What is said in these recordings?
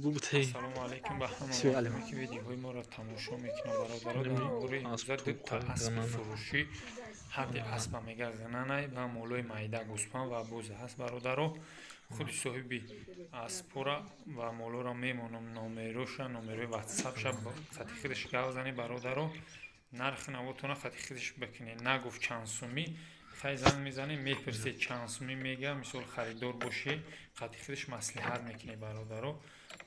بگو بتهی السلام علیکم به سی همه علیکم. مردمی که ویدیوهای ما را تماشا میکنن برادران. در امروز امروزه دو تا اسب فروشی حد اسب میگه غنانه و مولوی مایده گوسپند و بوز هست برادران. خود صاحبی اسپورا و مولو را میمونم نمروش نمره واتساپش خطی خودش گوزنی برادران. نرخ نواتونه خطی خودش بکنی نگفت چند سومی خیلی زنگ میزنی میپرسی چند سومی میگه مثال خریدار باشی خطی خودش مصلحت میکنی برادران.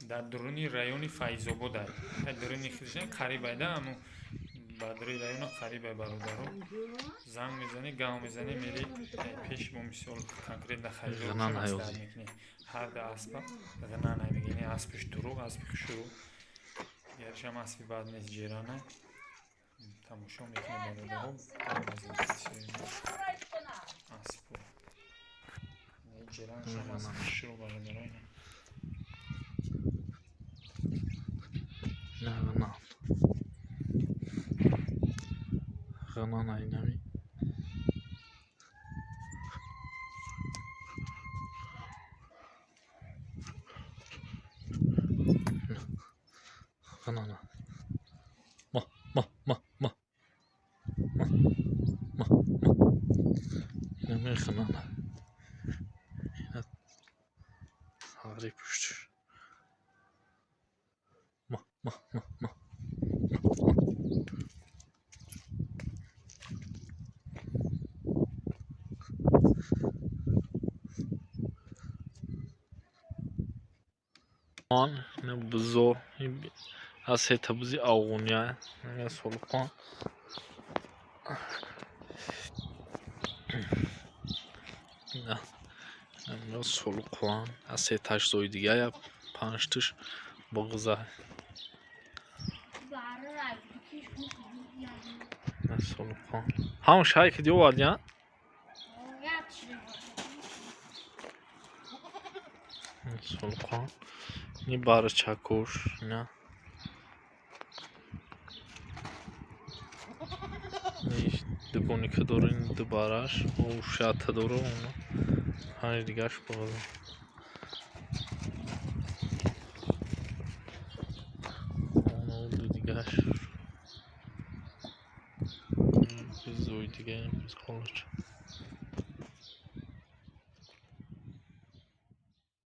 در درونی رایون فیض‌آباد است. خیلی درونی خودش قریب است اما بدروی رایون قریب است برادران. زنگ میزنی گام میزنی میری پیش با مثال کنکریت در خریدار باشه غنان مصلحت هیوزی میکنی هر ده اسب غنا نمیگینی اسبش دروغ اسبش شروع گرش هم اسبی بعد نیست جیرانه تماشا میکنی برادران. گام میزنی اسب جیرانش هم اسبش شروع برادران. نه غنان غنان اینمی غنان ما ما ما ما ما ما ما اینمی غنان هاری پشتش ما ما ما ما آن نه بزو از هیت بزی آغونیا نه سولپان نه نه سولپان از هیتش زوی دیگه یا پنجتش بغزه نه سولپان همون شایی که دیو واردی سولپان نی بار چاکوش نه نیش دبونی که دورین دبارش او شات دورو اونو های دیگهش بغزه اونو دو دیگهش زوی دیگه این بز خالش